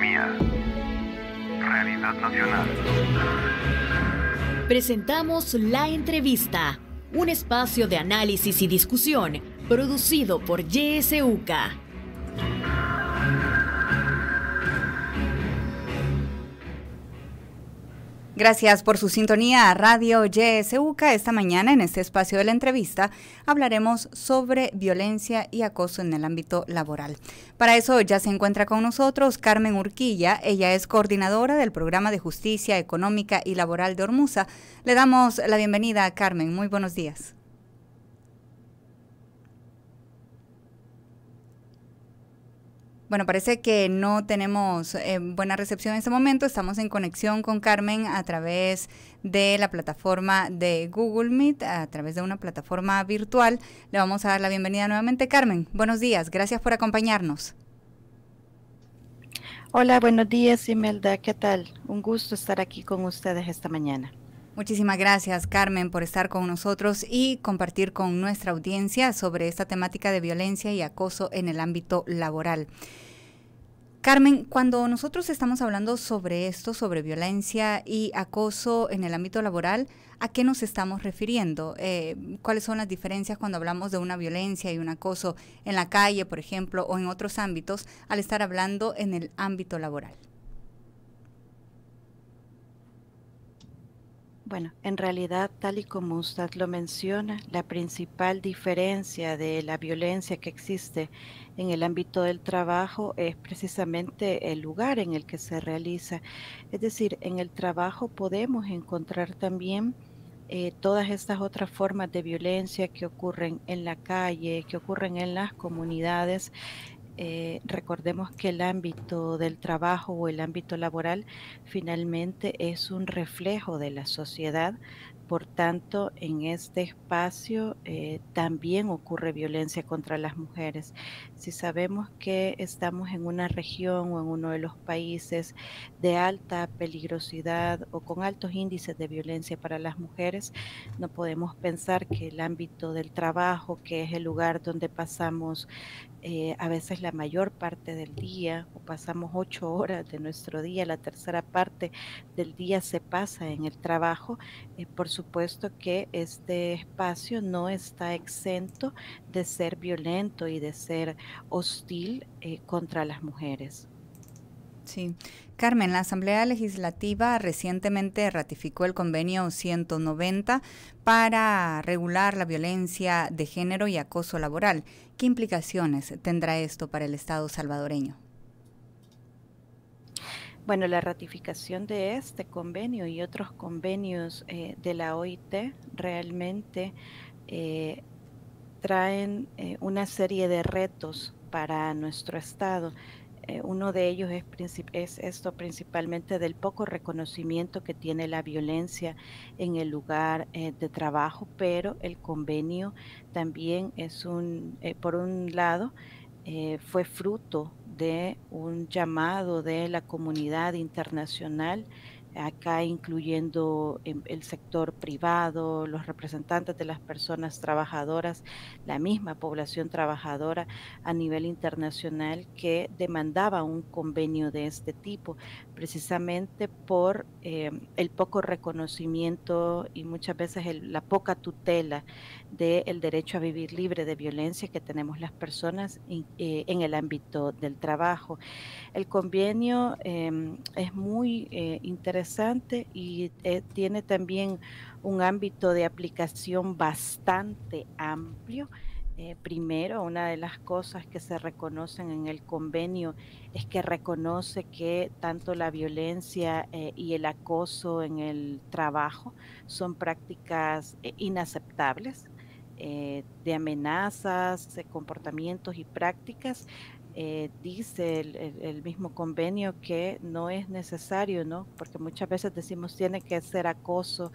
economía. Realidad nacional. Presentamos La Entrevista, un espacio de análisis y discusión producido por YSUCA. Gracias por su sintonía a Radio YSUCA. Esta mañana en este espacio de la entrevista hablaremos sobre violencia y acoso en el ámbito laboral. Para eso ya se encuentra con nosotros Carmen Urquilla. Ella es coordinadora del Programa de Justicia Económica y Laboral de Ormuza. Le damos la bienvenida a Carmen. Muy buenos días. Bueno, parece que no tenemos buena recepción en este momento. Estamos en conexión con Carmen a través de la plataforma de Google Meet, a través de una plataforma virtual. Le vamos a dar la bienvenida nuevamente. Carmen, buenos días. Gracias por acompañarnos. Hola, buenos días, Imelda. ¿Qué tal? Un gusto estar aquí con ustedes esta mañana. Muchísimas gracias, Carmen, por estar con nosotros y compartir con nuestra audiencia sobre esta temática de violencia y acoso en el ámbito laboral. Carmen, cuando nosotros estamos hablando sobre esto, sobre violencia y acoso en el ámbito laboral, ¿a qué nos estamos refiriendo? ¿Cuáles son las diferencias cuando hablamos de una violencia y un acoso en la calle, por ejemplo, o en otros ámbitos, al estar hablando en el ámbito laboral? Bueno, en realidad, tal y como usted lo menciona, la principal diferencia de la violencia que existe en el ámbito del trabajo es precisamente el lugar en el que se realiza. Es decir, en el trabajo podemos encontrar también todas estas otras formas de violencia que ocurren en la calle, que ocurren en las comunidades. Recordemos que el ámbito del trabajo o el ámbito laboral finalmente es un reflejo de la sociedad. Por tanto, en este espacio también ocurre violencia contra las mujeres. Si sabemos que estamos en una región o en uno de los países de alta peligrosidad o con altos índices de violencia para las mujeres, no podemos pensar que el ámbito del trabajo, que es el lugar donde pasamos a veces la mayor parte del día, o pasamos 8 horas de nuestro día, la tercera parte del día se pasa en el trabajo. Por supuesto que este espacio no está exento de ser violento y de ser hostil contra las mujeres. Sí. Carmen, la Asamblea Legislativa recientemente ratificó el convenio 190 para regular la violencia de género y acoso laboral. ¿Qué implicaciones tendrá esto para el Estado salvadoreño? Bueno, la ratificación de este convenio y otros convenios de la OIT realmente traen una serie de retos para nuestro Estado. Uno de ellos es esto principalmente del poco reconocimiento que tiene la violencia en el lugar de trabajo, pero el convenio también es por un lado, fue fruto de un llamado de la comunidad internacional, acá incluyendo el sector privado, los representantes de las personas trabajadoras, la misma población trabajadora a nivel internacional que demandaba un convenio de este tipo, precisamente por el poco reconocimiento y muchas veces la poca tutela del derecho a vivir libre de violencia que tenemos las personas en el ámbito del trabajo. El convenio es muy interesante y tiene también un ámbito de aplicación bastante amplio. Primero, una de las cosas que se reconocen en el convenio es que reconoce que tanto la violencia y el acoso en el trabajo son prácticas inaceptables, de amenazas, de comportamientos y prácticas. Dice el mismo convenio que no es necesario, ¿no? Porque muchas veces decimos tiene que ser acoso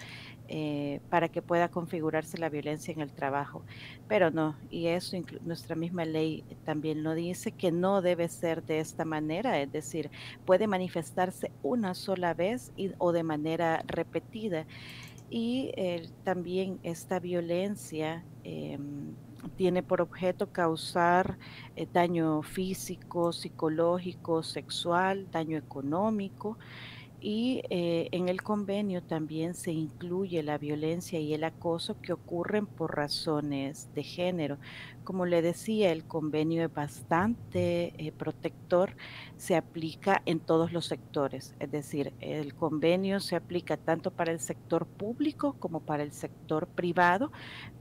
para que pueda configurarse la violencia en el trabajo, pero no, y eso nuestra misma ley también lo dice, que no debe ser de esta manera, es decir, puede manifestarse una sola vez o de manera repetida. Y también esta violencia tiene por objeto causar daño físico, psicológico, sexual, daño económico. Y en el convenio también se incluye la violencia y el acoso que ocurren por razones de género. Como le decía, el convenio es bastante protector, se aplica en todos los sectores, es decir, el convenio se aplica tanto para el sector público como para el sector privado,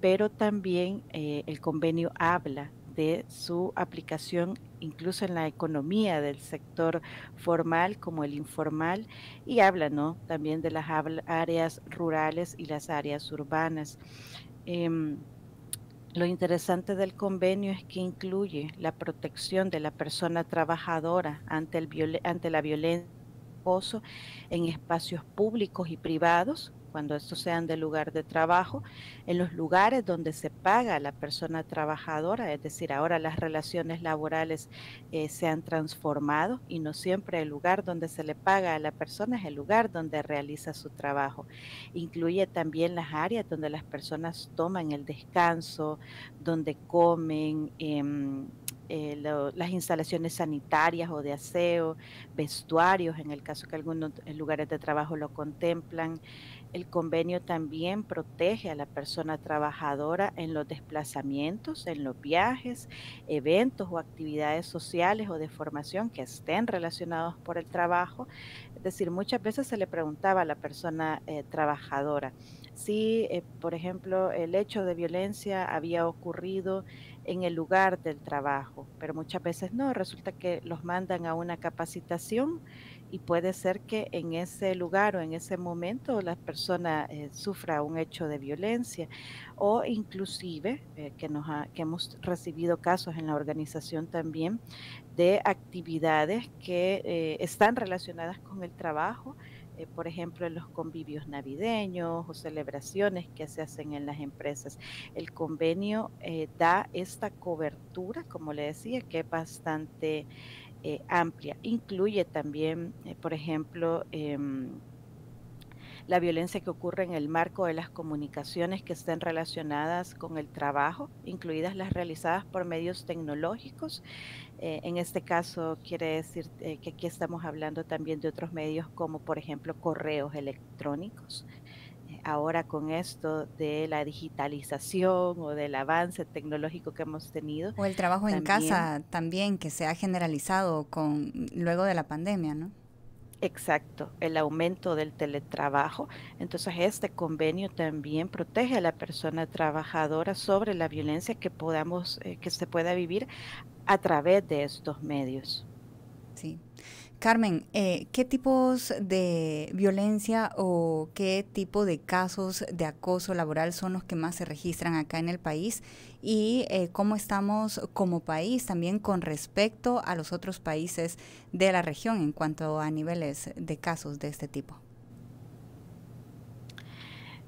pero también el convenio habla de su aplicación incluso en la economía del sector formal como el informal, y habla, ¿no?, también de las áreas rurales y las áreas urbanas. Em, lo interesante del convenio es que incluye la protección de la persona trabajadora ante la violencia en espacios públicos y privados, cuando estos sean del lugar de trabajo, en los lugares donde se paga a la persona trabajadora, es decir, ahora las relaciones laborales se han transformado y no siempre el lugar donde se le paga a la persona es el lugar donde realiza su trabajo. Incluye también las áreas donde las personas toman el descanso, donde comen, las instalaciones sanitarias o de aseo, vestuarios, en el caso que algunos lugares de trabajo lo contemplan. El convenio también protege a la persona trabajadora en los desplazamientos, en los viajes, eventos o actividades sociales o de formación que estén relacionados por el trabajo. Es decir, muchas veces se le preguntaba a la persona trabajadora si, por ejemplo, el hecho de violencia había ocurrido en el lugar del trabajo, pero muchas veces no, resulta que los mandan a una capacitación y puede ser que en ese lugar o en ese momento la persona sufra un hecho de violencia, o inclusive que hemos recibido casos en la organización también de actividades que están relacionadas con el trabajo, por ejemplo, en los convivios navideños o celebraciones que se hacen en las empresas. El convenio da esta cobertura, como le decía, que es bastante amplia. Incluye también, por ejemplo, la violencia que ocurre en el marco de las comunicaciones que estén relacionadas con el trabajo, incluidas las realizadas por medios tecnológicos. En este caso quiere decir que aquí estamos hablando también de otros medios como por ejemplo correos electrónicos. Ahora con esto de la digitalización o del avance tecnológico que hemos tenido. O el trabajo en también, casa también, que se ha generalizado luego de la pandemia, ¿no? exacto, el aumento del teletrabajo. Entonces, este convenio también protege a la persona trabajadora sobre la violencia que se pueda vivir a través de estos medios. Sí. Carmen, ¿qué tipos de violencia o qué tipo de casos de acoso laboral son los que más se registran acá en el país? Y cómo estamos como país también con respecto a los otros países de la región en cuanto a niveles de casos de este tipo.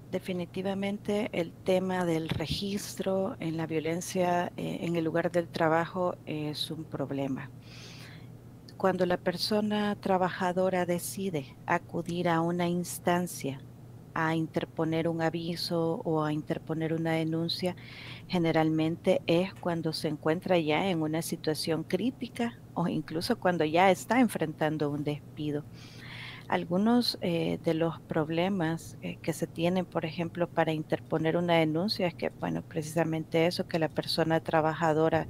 Definitivamente el tema del registro en la violencia en el lugar del trabajo es un problema. Cuando la persona trabajadora decide acudir a una instancia a interponer un aviso o a interponer una denuncia, generalmente es cuando se encuentra ya en una situación crítica o incluso cuando ya está enfrentando un despido. Algunos de los problemas que se tienen, por ejemplo, para interponer una denuncia es que, bueno, precisamente eso, que la persona trabajadora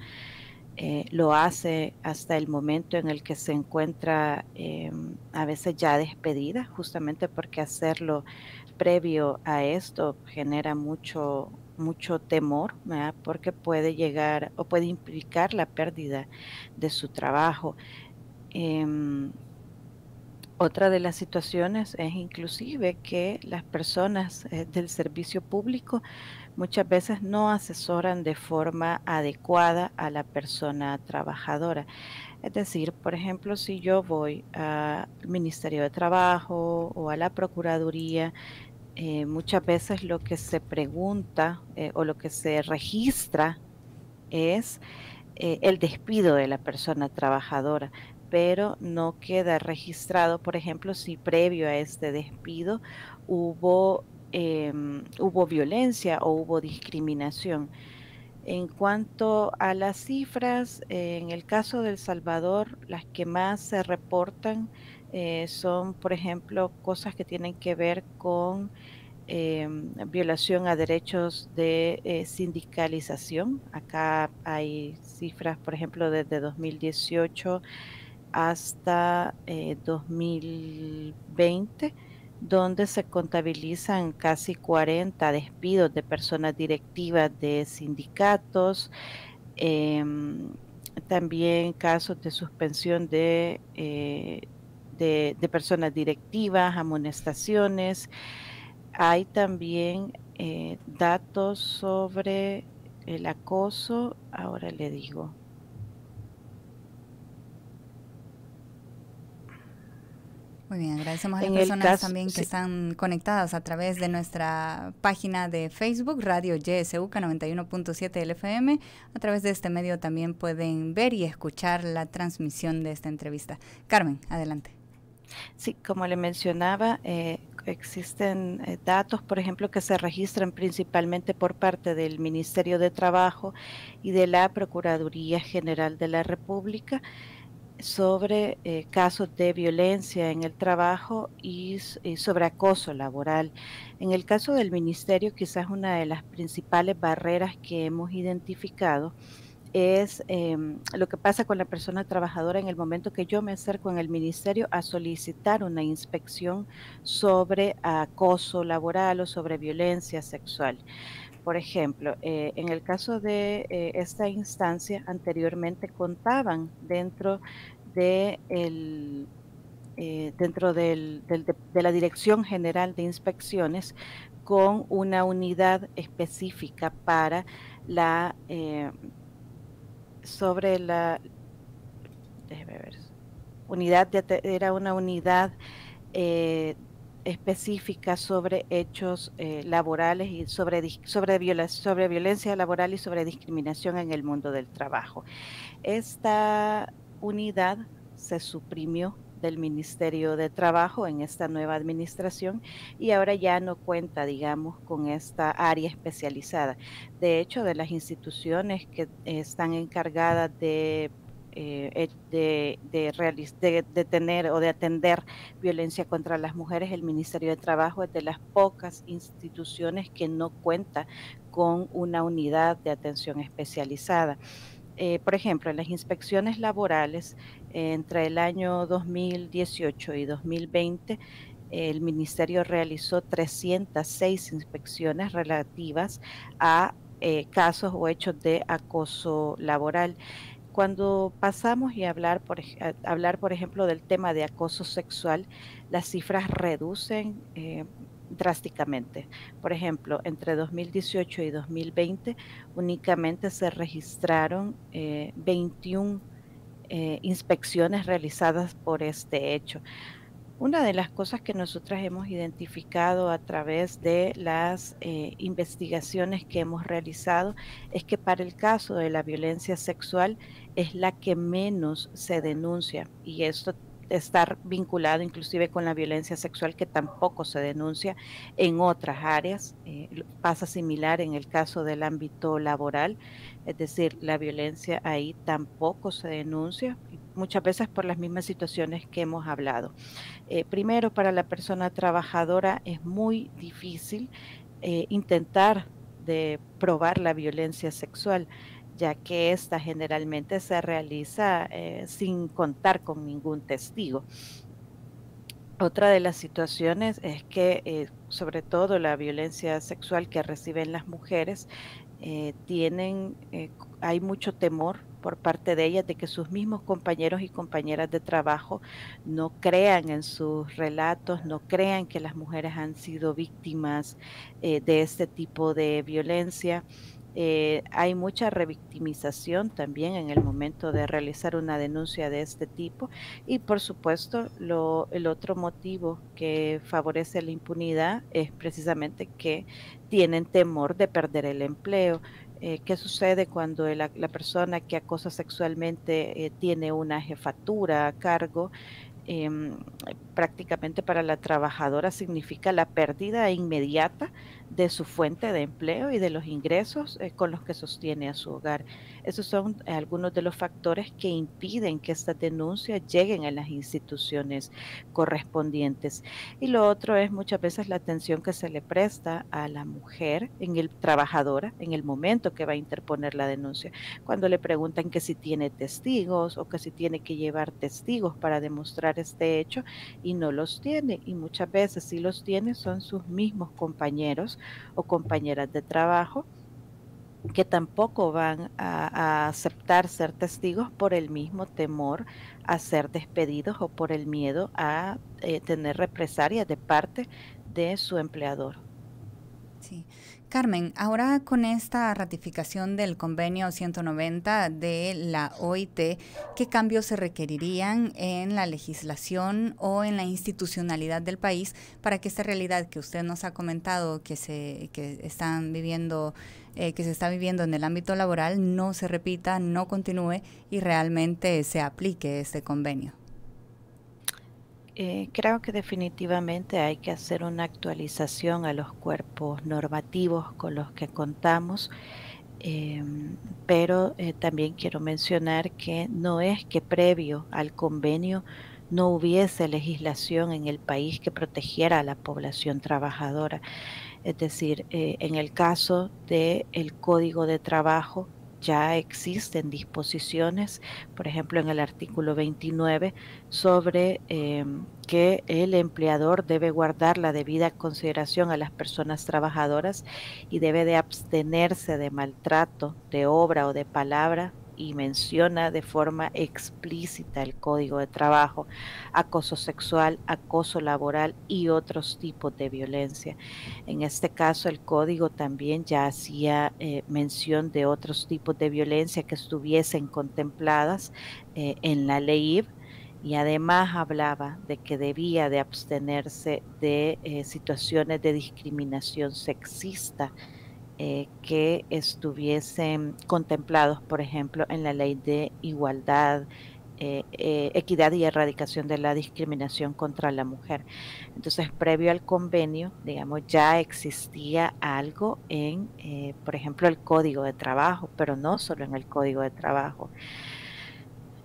lo hace hasta el momento en el que se encuentra a veces ya despedida, justamente porque hacerlo previo a esto genera mucho temor, ¿verdad? Porque puede llegar o puede implicar la pérdida de su trabajo. Otra de las situaciones es inclusive que las personas del servicio público muchas veces no asesoran de forma adecuada a la persona trabajadora. Es decir, por ejemplo, si yo voy al Ministerio de Trabajo o a la Procuraduría, muchas veces lo que se pregunta o lo que se registra es el despido de la persona trabajadora, pero no queda registrado, por ejemplo, si previo a este despido hubo violencia o hubo discriminación. En cuanto a las cifras, en el caso de El Salvador, las que más se reportan son, por ejemplo, cosas que tienen que ver con violación a derechos de sindicalización. Acá hay cifras, por ejemplo, desde 2018 hasta 2020, donde se contabilizan casi 40 despidos de personas directivas de sindicatos, em, también casos de suspensión de personas directivas, amonestaciones. Hay también datos sobre el acoso, ahora le digo. Muy bien, agradecemos a las En el personas caso, también que sí, están conectadas a través de nuestra página de Facebook, Radio YSUCA 91.7 LFM. A través de este medio también pueden ver y escuchar la transmisión de esta entrevista. Carmen, adelante. sí, como le mencionaba, existen datos, por ejemplo, que se registran principalmente por parte del Ministerio de Trabajo y de la Procuraduría General de la República sobre casos de violencia en el trabajo y sobre acoso laboral. En el caso del ministerio, quizás una de las principales barreras que hemos identificado es lo que pasa con la persona trabajadora en el momento que yo me acerco en el ministerio a solicitar una inspección sobre acoso laboral o sobre violencia sexual. Por ejemplo, en el caso de esta instancia, anteriormente contaban de la Dirección General de Inspecciones con una unidad específica para la sobre la déjeme ver, era una unidad eh, específica sobre hechos laborales y sobre violencia laboral y sobre discriminación en el mundo del trabajo. Esta unidad se suprimió del Ministerio de Trabajo en esta nueva administración y ahora ya no cuenta, digamos, con esta área especializada. De hecho, de las instituciones que están encargadas de tener o de atender violencia contra las mujeres, el Ministerio de Trabajo es de las pocas instituciones que no cuenta con una unidad de atención especializada. Por ejemplo, en las inspecciones laborales, entre el año 2018 y 2020, el ministerio realizó 306 inspecciones relativas a casos o hechos de acoso laboral. Cuando pasamos y hablar, por ejemplo, del tema de acoso sexual, las cifras reducen drásticamente. Por ejemplo, entre 2018 y 2020 únicamente se registraron 21 inspecciones realizadas por este hecho. Una de las cosas que nosotras hemos identificado a través de las investigaciones que hemos realizado es que para el caso de la violencia sexual es la que menos se denuncia, y esto está vinculado inclusive con la violencia sexual que tampoco se denuncia en otras áreas. Pasa similar en el caso del ámbito laboral, es decir, la violencia ahí tampoco se denuncia, muchas veces por las mismas situaciones que hemos hablado. Primero, para la persona trabajadora es muy difícil intentar de probar la violencia sexual, ya que esta generalmente se realiza sin contar con ningún testigo. Otra de las situaciones es que, sobre todo la violencia sexual que reciben las mujeres, hay mucho temor por parte de ellas de que sus mismos compañeros y compañeras de trabajo no crean en sus relatos, no crean que las mujeres han sido víctimas de este tipo de violencia. Hay mucha revictimización también en el momento de realizar una denuncia de este tipo, y por supuesto el otro motivo que favorece la impunidad es precisamente que tienen temor de perder el empleo. ¿Qué sucede cuando la persona que acosa sexualmente tiene una jefatura a cargo? prácticamente para la trabajadora significa la pérdida inmediata de su fuente de empleo y de los ingresos con los que sostiene a su hogar. Esos son algunos de los factores que impiden que estas denuncias lleguen a las instituciones correspondientes. Y lo otro es muchas veces la atención que se le presta a la mujer, trabajadora, en el momento que va a interponer la denuncia. Cuando le preguntan que si tiene testigos o que si tiene que llevar testigos para demostrar este hecho, y no los tiene, y muchas veces si los tiene son sus mismos compañeros o compañeras de trabajo que tampoco van a aceptar ser testigos por el mismo temor a ser despedidos o por el miedo a tener represalias de parte de su empleador. Sí. Carmen, ahora con esta ratificación del convenio 190 de la OIT, ¿qué cambios se requerirían en la legislación o en la institucionalidad del país para que esta realidad que usted nos ha comentado que se está viviendo en el ámbito laboral no se repita, no continúe y realmente se aplique este convenio? Creo que definitivamente hay que hacer una actualización a los cuerpos normativos con los que contamos, pero también quiero mencionar que no es que previo al convenio no hubiese legislación en el país que protegiera a la población trabajadora. Es decir, en el caso del Código de Trabajo, ya existen disposiciones, por ejemplo, en el artículo 29, sobre que el empleador debe guardar la debida consideración a las personas trabajadoras y debe de abstenerse de maltrato de obra o de palabra, y menciona de forma explícita el Código de Trabajo, acoso sexual, acoso laboral y otros tipos de violencia. En este caso, el Código también ya hacía mención de otros tipos de violencia que estuviesen contempladas en la ley, y además hablaba de que debía de abstenerse de situaciones de discriminación sexista que estuviesen contemplados, por ejemplo, en la ley de igualdad, equidad y erradicación de la discriminación contra la mujer. Entonces, previo al convenio, digamos, ya existía algo en, por ejemplo, el Código de Trabajo, pero no solo en el Código de Trabajo.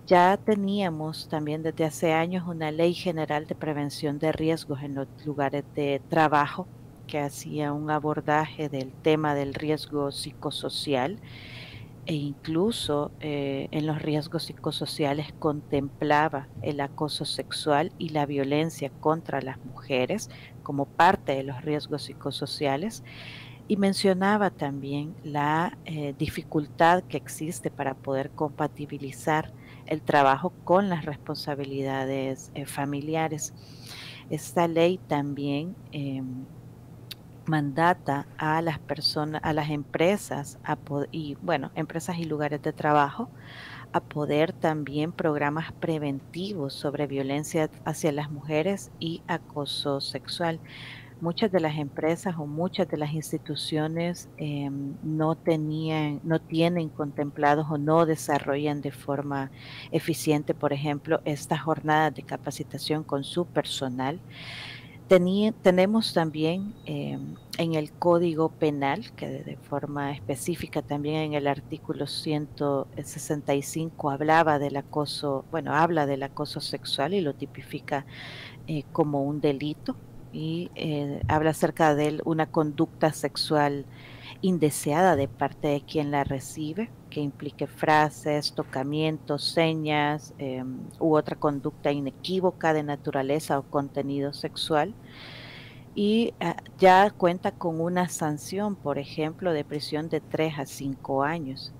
Ya teníamos también desde hace años una ley general de prevención de riesgos en los lugares de trabajo, que hacía un abordaje del tema del riesgo psicosocial, e incluso en los riesgos psicosociales contemplaba el acoso sexual y la violencia contra las mujeres como parte de los riesgos psicosociales, y mencionaba también la dificultad que existe para poder compatibilizar el trabajo con las responsabilidades familiares. Esta ley también mandata a las personas, a las empresas empresas y lugares de trabajo a poder también programas preventivos sobre violencia hacia las mujeres y acoso sexual. Muchas de las empresas o muchas de las instituciones no tienen contemplados o no desarrollan de forma eficiente, por ejemplo, estas jornadas de capacitación con su personal. Tenemos también en el Código Penal, que de forma específica también en el artículo 165 habla del acoso sexual y lo tipifica como un delito, y habla acerca de una conducta sexual indeseada de parte de quien la recibe, que implique frases, tocamientos, señas u otra conducta inequívoca de naturaleza o contenido sexual. Y ya cuenta con una sanción, por ejemplo, de prisión de 3 a 5 años.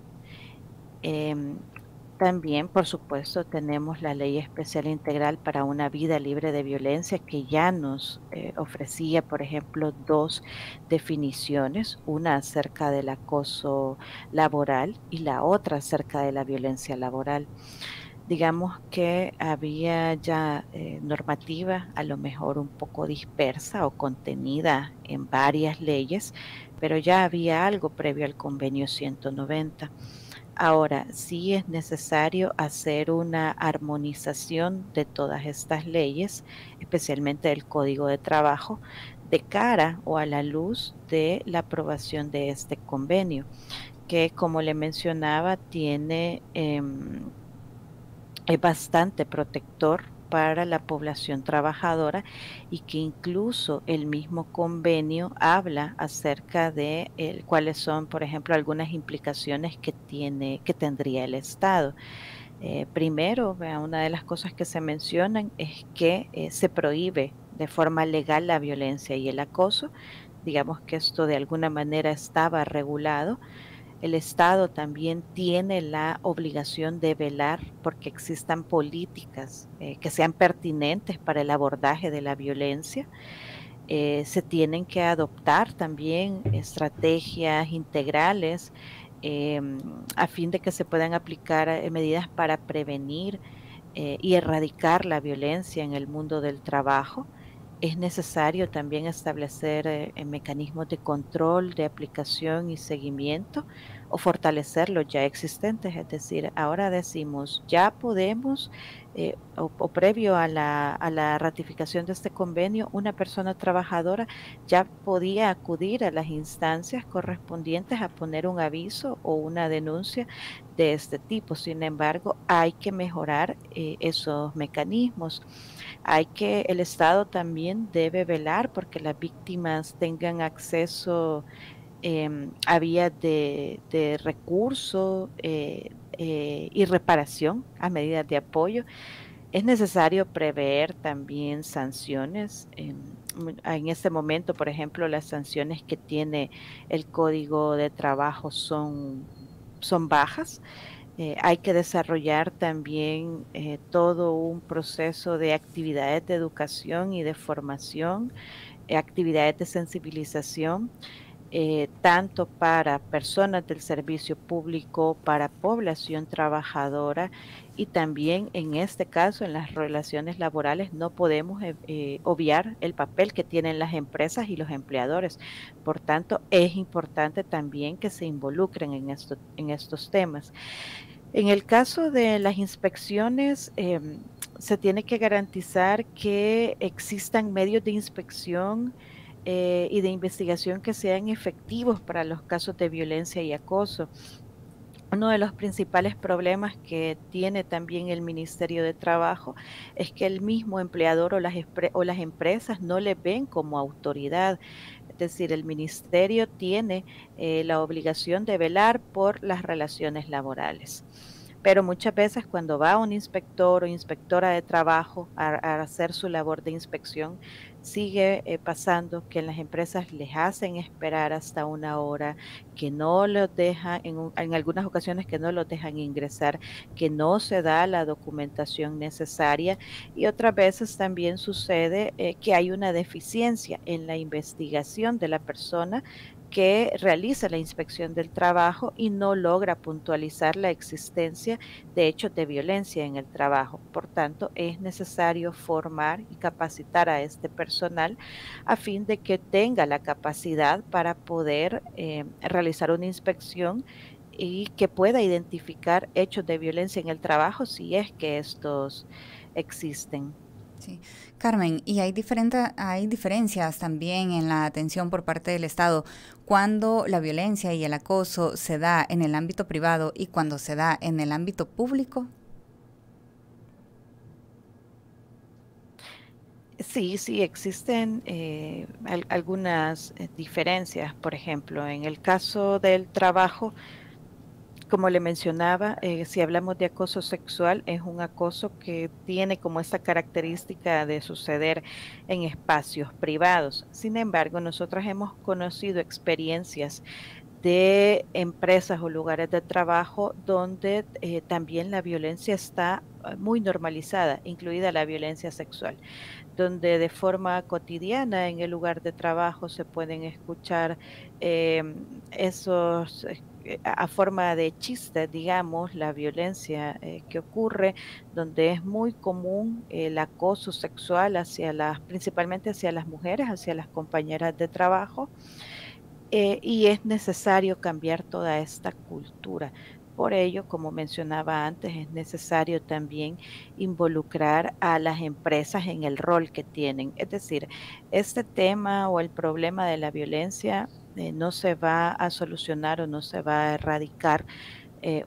También, por supuesto, tenemos la Ley Especial Integral para una Vida Libre de Violencia, que ya nos ofrecía, por ejemplo, 2 definiciones, una acerca del acoso laboral y la otra acerca de la violencia laboral. Digamos que había ya normativa a lo mejor un poco dispersa o contenida en varias leyes, pero ya había algo previo al convenio 190. Ahora, sí es necesario hacer una armonización de todas estas leyes, especialmente del Código de Trabajo, de cara o a la luz de la aprobación de este convenio, que como le mencionaba, es bastante protector para la población trabajadora y que incluso el mismo convenio habla acerca de cuáles son, por ejemplo, algunas implicaciones que tendría el Estado. Primero, una de las cosas que se mencionan es que se prohíbe de forma legal la violencia y el acoso. Digamos que esto de alguna manera estaba regulado. El Estado también tiene la obligación de velar porque existan políticas que sean pertinentes para el abordaje de la violencia. Se tienen que adoptar también estrategias integrales a fin de que se puedan aplicar medidas para prevenir y erradicar la violencia en el mundo del trabajo. Es necesario también establecer mecanismos de control, de aplicación y seguimiento o fortalecer los ya existentes. Es decir, ahora decimos, ya podemos, o previo a la ratificación de este convenio, una persona trabajadora ya podía acudir a las instancias correspondientes a poner un aviso o una denuncia de este tipo. Sin embargo, hay que mejorar esos mecanismos. El Estado también debe velar porque las víctimas tengan acceso a vías de recurso y reparación, a medidas de apoyo. Es necesario prever también sanciones. En este momento, por ejemplo, las sanciones que tiene el Código de Trabajo son bajas. Hay que desarrollar también todo un proceso de actividades de educación y de formación, actividades de sensibilización, tanto para personas del servicio público, para población trabajadora y también en este caso en las relaciones laborales no podemos obviar el papel que tienen las empresas y los empleadores. Por tanto, es importante también que se involucren en estos temas. En el caso de las inspecciones, se tiene que garantizar que existan medios de inspección y de investigación que sean efectivos para los casos de violencia y acoso. Uno de los principales problemas que tiene también el Ministerio de Trabajo es que el mismo empleador o las empresas no le ven como autoridad. Es decir, el ministerio tiene la obligación de velar por las relaciones laborales. Pero muchas veces cuando va un inspector o inspectora de trabajo a hacer su labor de inspección, sigue pasando que en las empresas les hacen esperar hasta una hora, que no los dejan, en algunas ocasiones que no los dejan ingresar, que no se da la documentación necesaria y otras veces también sucede que hay una deficiencia en la investigación de la persona que realiza la inspección del trabajo y no logra puntualizar la existencia de hechos de violencia en el trabajo. Por tanto, es necesario formar y capacitar a este personal a fin de que tenga la capacidad para poder realizar una inspección y que pueda identificar hechos de violencia en el trabajo si es que estos existen. Sí. Carmen, y hay diferencias también en la atención por parte del Estado cuando la violencia y el acoso se da en el ámbito privado y cuando se da en el ámbito público. Sí, sí, existen algunas diferencias. Por ejemplo, en el caso del trabajo, como le mencionaba, si hablamos de acoso sexual, es un acoso que tiene como esta característica de suceder en espacios privados. Sin embargo, nosotros hemos conocido experiencias de empresas o lugares de trabajo donde también la violencia está muy normalizada, incluida la violencia sexual, donde de forma cotidiana en el lugar de trabajo se pueden escuchar esos a forma de chiste, digamos, la violencia que ocurre, donde es muy común el acoso sexual principalmente hacia las mujeres, hacia las compañeras de trabajo, y es necesario cambiar toda esta cultura. Por ello, como mencionaba antes, es necesario también involucrar a las empresas en el rol que tienen. Es decir, este tema o el problema de la violencia no se va a solucionar o no se va a erradicar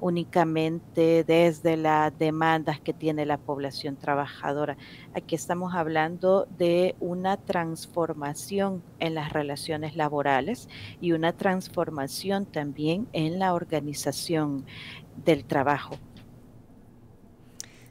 únicamente desde las demandas que tiene la población trabajadora. Aquí estamos hablando de una transformación en las relaciones laborales y una transformación también en la organización del trabajo.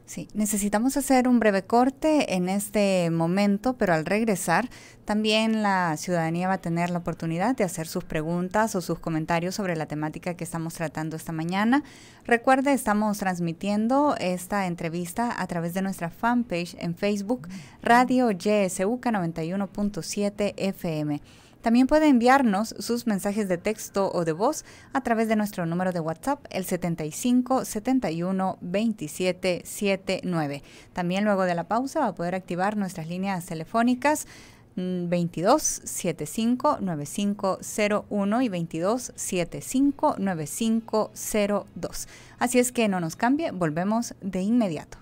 Sí, necesitamos hacer un breve corte en este momento, pero al regresar también la ciudadanía va a tener la oportunidad de hacer sus preguntas o sus comentarios sobre la temática que estamos tratando esta mañana. Recuerde, estamos transmitiendo esta entrevista a través de nuestra fanpage en Facebook, Radio YSUCA 91.7 FM. También puede enviarnos sus mensajes de texto o de voz a través de nuestro número de WhatsApp, el 75 71 27 79. También luego de la pausa va a poder activar nuestras líneas telefónicas 22 75 9501 y 22 75 9502. Así es que no nos cambie, volvemos de inmediato.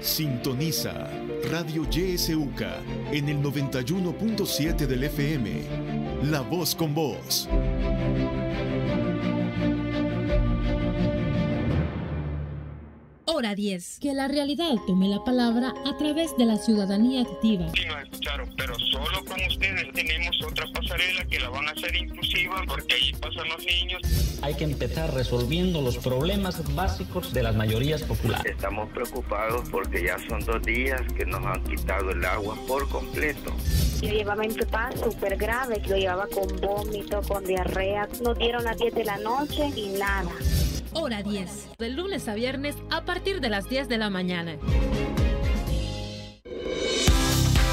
Sintoniza Radio YSUCA en el 91.7 del FM. La voz con vos. Hora 10. Que la realidad tome la palabra a través de la ciudadanía activa. Sí, nos escucharon, pero solo con ustedes. Tenemos otra pasarela que la van a hacer inclusiva porque ahí pasan los niños. Hay que empezar resolviendo los problemas básicos de las mayorías populares. Estamos preocupados porque ya son 2 días que nos han quitado el agua por completo. Yo llevaba mi papá súper grave, lo llevaba con vómito, con diarrea. Nos dieron las 10 de la noche y nada. Hora 10. De lunes a viernes a partir de las 10 de la mañana.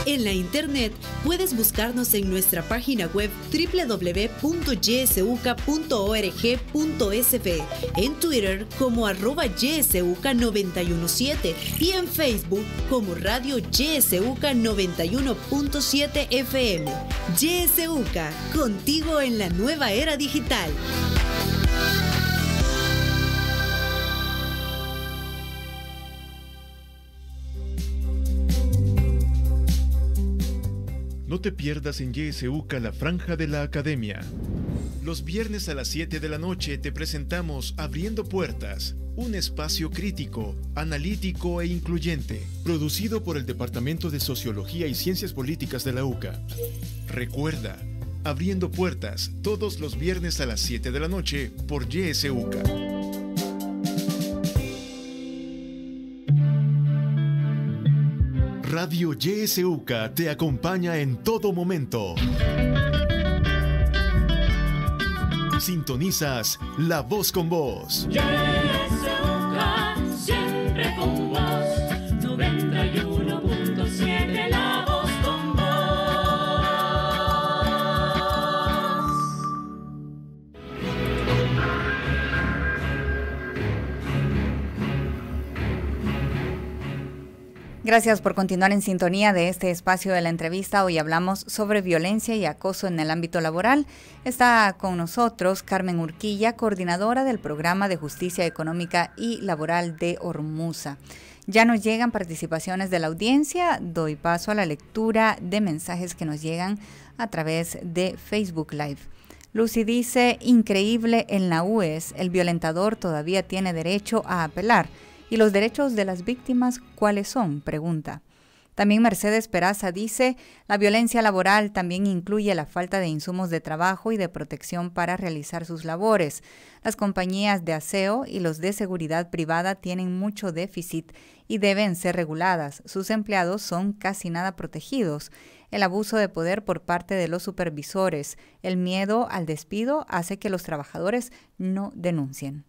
En la internet puedes buscarnos en nuestra página web www.ysuca.org.sv, en Twitter como @ysuca917 y en Facebook como Radio YSUCA 91.7 FM. YSUCA, contigo en la nueva era digital. No te pierdas en YSUCA la franja de la academia. Los viernes a las 7 de la noche te presentamos Abriendo Puertas, un espacio crítico, analítico e incluyente, producido por el Departamento de Sociología y Ciencias Políticas de la UCA. Recuerda, Abriendo Puertas, todos los viernes a las 7 de la noche por YSUCA. Radio YSUCA te acompaña en todo momento. Sintonizas La Voz con Vos. YSUCA, siempre con vos. 91.7 La Voz con vos. Gracias por continuar en sintonía de este espacio de la entrevista. Hoy hablamos sobre violencia y acoso en el ámbito laboral. Está con nosotros Carmen Urquilla, coordinadora del Programa de Justicia Económica y Laboral de Ormuza. Ya nos llegan participaciones de la audiencia. Doy paso a la lectura de mensajes que nos llegan a través de Facebook Live. Lucy dice, increíble, en la UES el violentador todavía tiene derecho a apelar. ¿Y los derechos de las víctimas cuáles son?, pregunta. También Mercedes Peraza dice, la violencia laboral también incluye la falta de insumos de trabajo y de protección para realizar sus labores. Las compañías de aseo y los de seguridad privada tienen mucho déficit y deben ser reguladas. Sus empleados son casi nada protegidos. El abuso de poder por parte de los supervisores, el miedo al despido hace que los trabajadores no denuncien.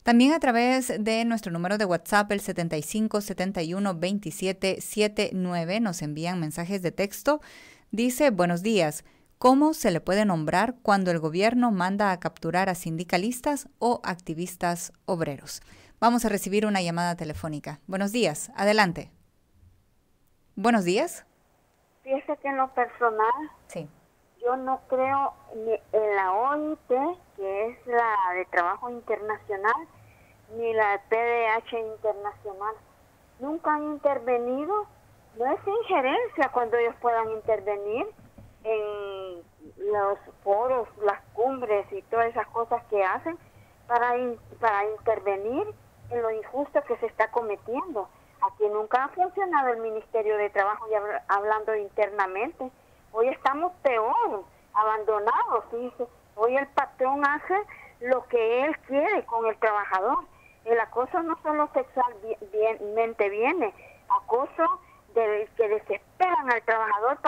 También a través de nuestro número de WhatsApp, el 75 71 27 79, nos envían mensajes de texto. Dice, buenos días, ¿cómo se le puede nombrar cuando el gobierno manda a capturar a sindicalistas o activistas obreros? Vamos a recibir una llamada telefónica. Buenos días, adelante. Buenos días. Fíjese que en lo personal, Sí. yo no creo ni en la OIT, que es la de Trabajo Internacional, ni la de PDH Internacional. Nunca han intervenido. No es injerencia cuando ellos puedan intervenir en los foros, las cumbres y todas esas cosas que hacen para intervenir en lo injusto que se está cometiendo. Aquí nunca ha funcionado el Ministerio de Trabajo, y hablando internamente. Hoy estamos peor, abandonados. Fíjese, hoy el patrón hace lo que él quiere con el trabajador. El acoso no solo sexualmente viene, acoso que desesperan al trabajador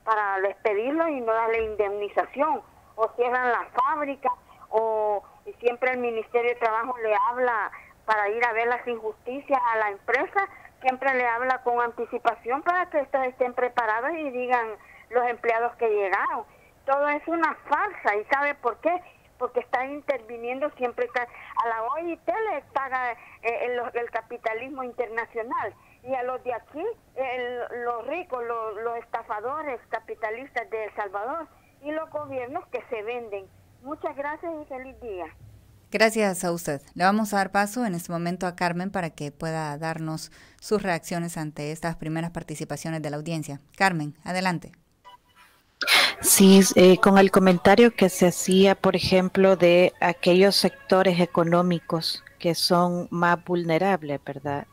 para despedirlo y no darle indemnización, o cierran la fábrica, o siempre el Ministerio de Trabajo le habla para ir a ver las injusticias a la empresa, siempre le habla con anticipación para que estos estén preparados y digan los empleados que llegaron. Todo es una farsa. ¿Y sabe por qué? Porque está interviniendo siempre. A la OIT le paga el capitalismo internacional, y a los de aquí, los ricos, los estafadores capitalistas de El Salvador, y los gobiernos que se venden. Muchas gracias y feliz día. Gracias a usted. Le vamos a dar paso en este momento a Carmen para que pueda darnos sus reacciones ante estas primeras participaciones de la audiencia. Carmen, adelante. Sí, con el comentario que se hacía, por ejemplo, de aquellos sectores económicos que son más vulnerables, ¿verdad?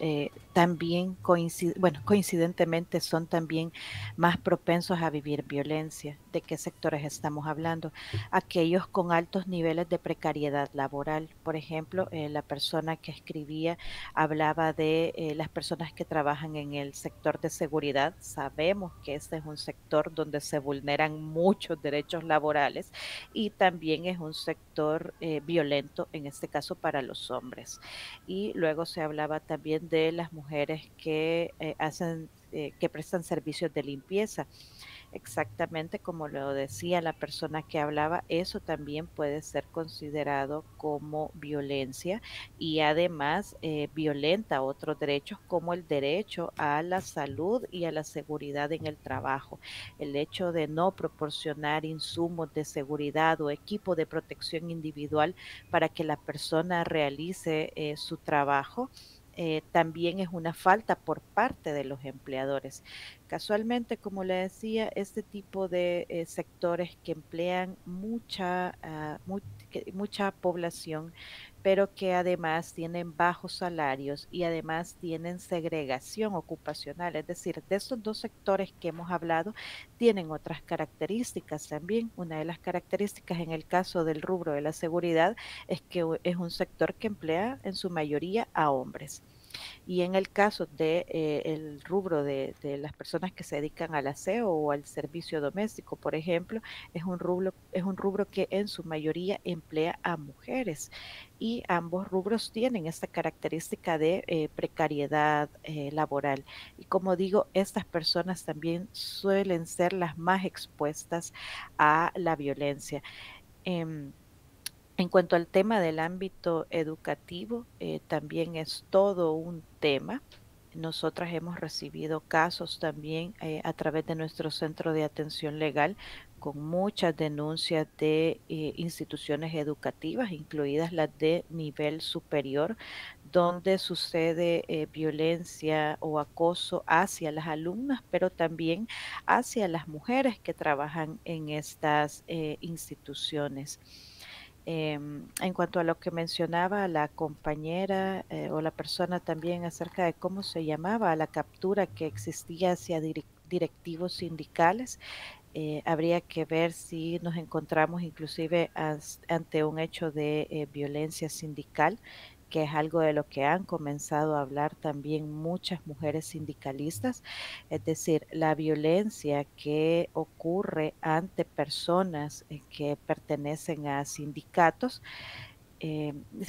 También coincidentemente son también más propensos a vivir violencia. ¿De qué sectores estamos hablando? Aquellos con altos niveles de precariedad laboral. Por ejemplo, la persona que escribía hablaba de las personas que trabajan en el sector de seguridad. Sabemos que este es un sector donde se vulneran muchos derechos laborales, y también es un sector violento, en este caso para los hombres. Y luego se hablaba también de las mujeres que que prestan servicios de limpieza. Exactamente como lo decía la persona que hablaba, eso también puede ser considerado como violencia, y además violenta otros derechos, como el derecho a la salud y a la seguridad en el trabajo. El hecho de no proporcionar insumos de seguridad o equipo de protección individual para que la persona realice su trabajo, también es una falta por parte de los empleadores. Casualmente, como le decía, este tipo de sectores que emplean mucha población, pero que además tienen bajos salarios y además tienen segregación ocupacional, es decir, de estos dos sectores que hemos hablado, tienen otras características también. Una de las características en el caso del rubro de la seguridad es que es un sector que emplea en su mayoría a hombres. Y en el caso de el rubro de las personas que se dedican al aseo o al servicio doméstico, por ejemplo, es un rubro que en su mayoría emplea a mujeres, y ambos rubros tienen esta característica de precariedad laboral. Y como digo, estas personas también suelen ser las más expuestas a la violencia. En cuanto al tema del ámbito educativo, también es todo un tema. Nosotras hemos recibido casos también a través de nuestro centro de atención legal, con muchas denuncias de instituciones educativas, incluidas las de nivel superior, donde sucede violencia o acoso hacia las alumnas, pero también hacia las mujeres que trabajan en estas instituciones. En cuanto a lo que mencionaba la compañera o la persona también acerca de cómo se llamaba la captura que existía hacia directivos sindicales, habría que ver si nos encontramos inclusive ante un hecho de violencia sindical, que es algo de lo que han comenzado a hablar también muchas mujeres sindicalistas, es decir, la violencia que ocurre ante personas que pertenecen a sindicatos,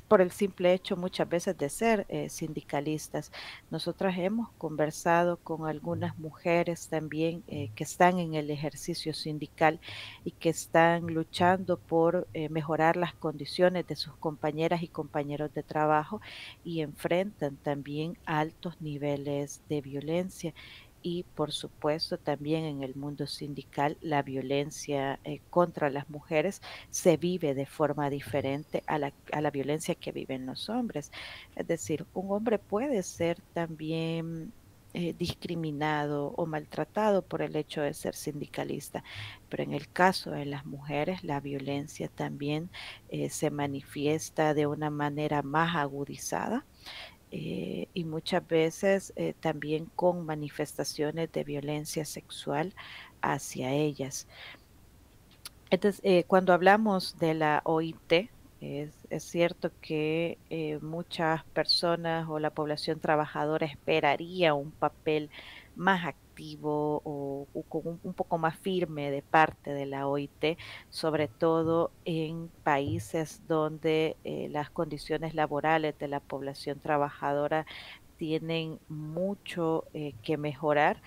por el simple hecho muchas veces de ser sindicalistas. Nosotras hemos conversado con algunas mujeres también que están en el ejercicio sindical y que están luchando por mejorar las condiciones de sus compañeras y compañeros de trabajo, y enfrentan también altos niveles de violencia. y por supuesto también en el mundo sindical la violencia contra las mujeres se vive de forma diferente a la violencia que viven los hombres. Es decir, un hombre puede ser también discriminado o maltratado por el hecho de ser sindicalista, pero en el caso de las mujeres la violencia también se manifiesta de una manera más agudizada y muchas veces también con manifestaciones de violencia sexual hacia ellas. Entonces, cuando hablamos de la OIT, es cierto que muchas personas o la población trabajadora esperaría un papel más activo o con un poco más firme de parte de la OIT, sobre todo en países donde las condiciones laborales de la población trabajadora tienen mucho que mejorar,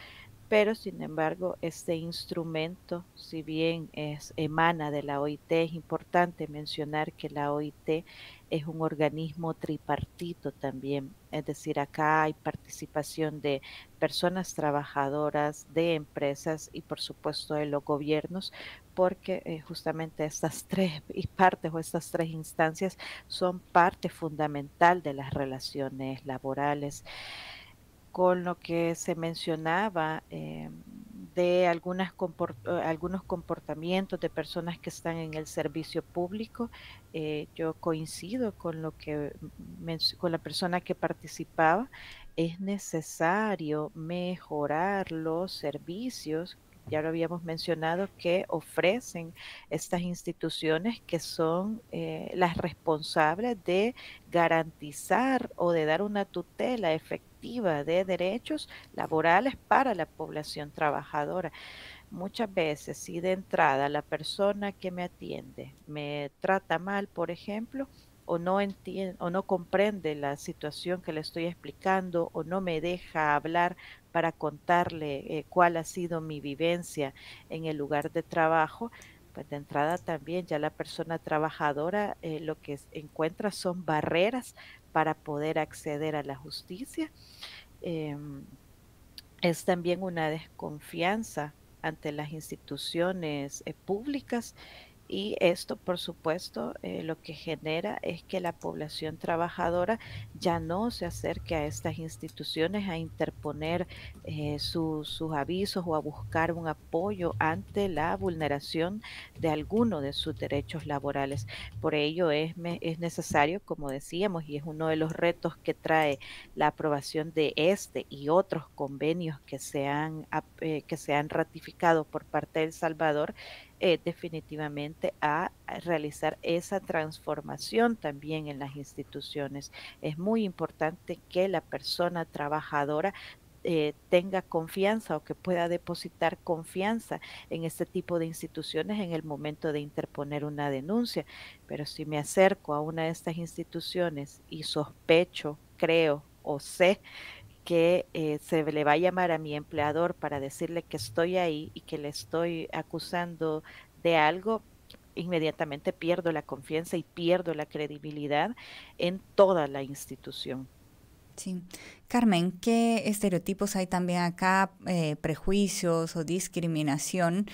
pero sin embargo este instrumento, si bien emana de la OIT, es importante mencionar que la OIT es un organismo tripartito también, es decir, acá hay participación de personas trabajadoras, de empresas y por supuesto de los gobiernos, porque justamente estas tres partes o estas tres instancias son parte fundamental de las relaciones laborales. Con lo que se mencionaba de algunos comportamientos de personas que están en el servicio público, yo coincido con lo que con la persona que participaba. Es necesario mejorar los servicios, ya lo habíamos mencionado, que ofrecen estas instituciones que son las responsables de garantizar o de dar una tutela efectiva de derechos laborales para la población trabajadora. Muchas veces, si de entrada la persona que me atiende me trata mal, por ejemplo, o no entiende o no comprende la situación que le estoy explicando o no me deja hablar para contarle cuál ha sido mi vivencia en el lugar de trabajo, pues de entrada también ya la persona trabajadora lo que encuentra son barreras para poder acceder a la justicia. Es también una desconfianza ante las instituciones públicas y esto, por supuesto, lo que genera es que la población trabajadora ya no se acerque a estas instituciones a interponer sus avisos o a buscar un apoyo ante la vulneración de alguno de sus derechos laborales. Por ello es necesario, como decíamos, y es uno de los retos que trae la aprobación de este y otros convenios que se han ratificado por parte de El Salvador, definitivamente a realizar esa transformación también en las instituciones. Es muy importante que la persona trabajadora tenga confianza o que pueda depositar confianza en este tipo de instituciones en el momento de interponer una denuncia. Pero si me acerco a una de estas instituciones y sospecho, creo o sé que se le va a llamar a mi empleador para decirle que estoy ahí y que le estoy acusando de algo, inmediatamente pierdo la confianza y pierdo la credibilidad en toda la institución. Sí. Carmen, ¿qué estereotipos hay también acá, prejuicios o discriminación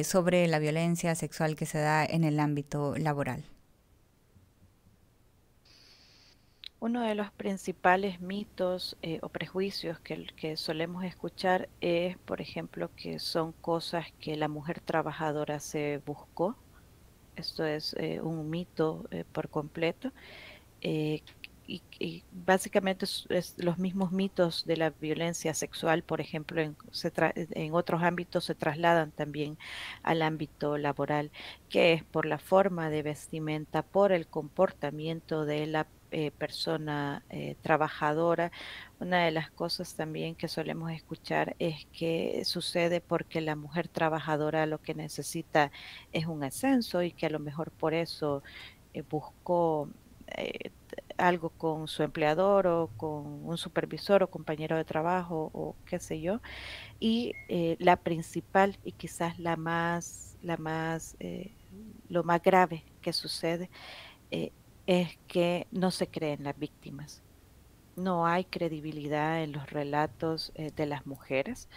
sobre la violencia sexual que se da en el ámbito laboral? Uno de los principales mitos o prejuicios que solemos escuchar es, por ejemplo, que son cosas que la mujer trabajadora se buscó. Esto es un mito por completo. Y básicamente es los mismos mitos de la violencia sexual, por ejemplo, en otros ámbitos se trasladan también al ámbito laboral, que es por la forma de vestimenta, por el comportamiento de la persona trabajadora. Una de las cosas también que solemos escuchar es que sucede porque la mujer trabajadora lo que necesita es un ascenso y que a lo mejor por eso buscó algo con su empleador o con un supervisor o compañero de trabajo o qué sé yo. Y la principal y quizás lo más grave que sucede es que no se creen las víctimas. no hay credibilidad en los relatos de las mujeres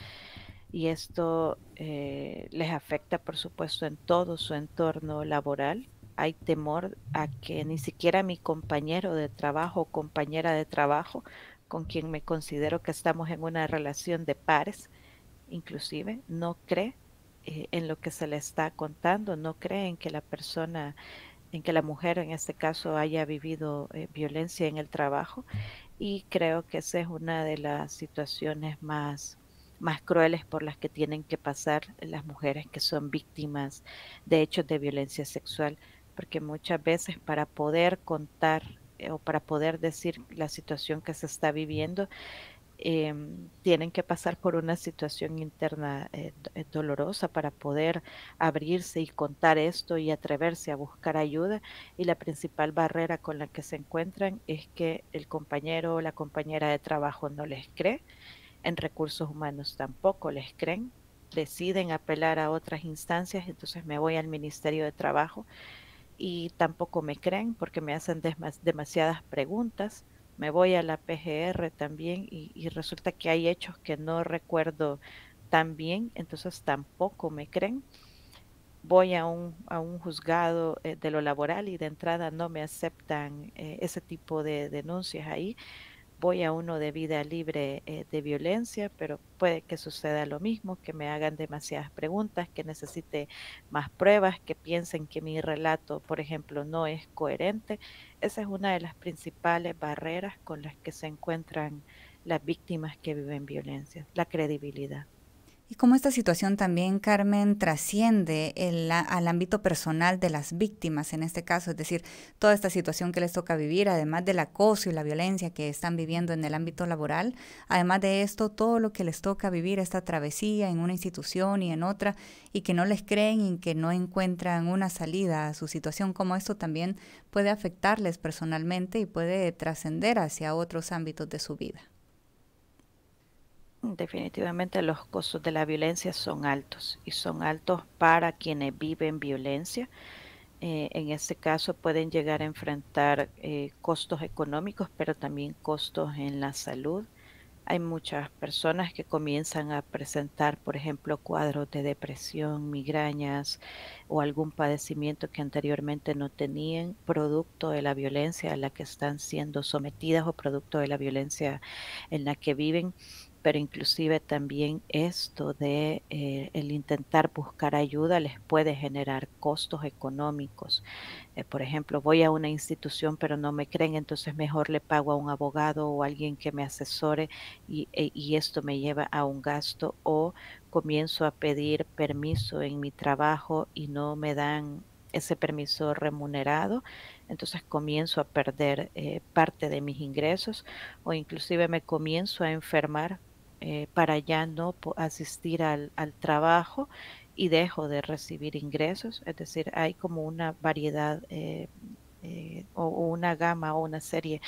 y esto les afecta, por supuesto, en todo su entorno laboral. Hay temor a que ni siquiera mi compañero de trabajo o compañera de trabajo, con quien me considero que estamos en una relación de pares, inclusive, no cree en lo que se le está contando, no cree en que la persona, en que la mujer en este caso haya vivido violencia en el trabajo, y creo que esa es una de las situaciones más crueles por las que tienen que pasar las mujeres que son víctimas de hechos de violencia sexual, porque muchas veces para poder contar o para poder decir la situación que se está viviendo, tienen que pasar por una situación interna dolorosa para poder abrirse y contar esto y atreverse a buscar ayuda. Y la principal barrera con la que se encuentran es que el compañero o la compañera de trabajo no les cree, en recursos humanos tampoco les creen, deciden apelar a otras instancias, entonces me voy al Ministerio de Trabajo y tampoco me creen porque me hacen demasiadas preguntas. Me voy a la PGR también y resulta que hay hechos que no recuerdo tan bien, entonces tampoco me creen. Voy a un juzgado de lo laboral y de entrada no me aceptan ese tipo de denuncias ahí. Voy a uno de vida libre de violencia, pero puede que suceda lo mismo, que me hagan demasiadas preguntas, que necesite más pruebas, que piensen que mi relato, por ejemplo, no es coherente. Esa es una de las principales barreras con las que se encuentran las víctimas que viven violencia, la credibilidad. Y cómo esta situación también, Carmen, trasciende al ámbito personal de las víctimas en este caso, es decir, toda esta situación que les toca vivir, además del acoso y la violencia que están viviendo en el ámbito laboral, además de esto, todo lo que les toca vivir, esta travesía en una institución y en otra, y que no les creen y que no encuentran una salida a su situación, como esto también puede afectarles personalmente y puede trascender hacia otros ámbitos de su vida. Definitivamente los costos de la violencia son altos y son altos para quienes viven violencia. En este caso pueden llegar a enfrentar costos económicos, pero también costos en la salud. Hay muchas personas que comienzan a presentar, por ejemplo, cuadros de depresión, migrañas o algún padecimiento que anteriormente no tenían, producto de la violencia a la que están siendo sometidas o producto de la violencia en la que viven. Pero inclusive también esto de el intentar buscar ayuda les puede generar costos económicos. Por ejemplo, voy a una institución pero no me creen, entonces mejor le pago a un abogado o a alguien que me asesore y esto me lleva a un gasto, o comienzo a pedir permiso en mi trabajo y no me dan ese permiso remunerado, entonces comienzo a perder parte de mis ingresos, o inclusive me comienzo a enfermar para ya no asistir al trabajo y dejo de recibir ingresos. Es decir, hay como una variedad o una gama o una serie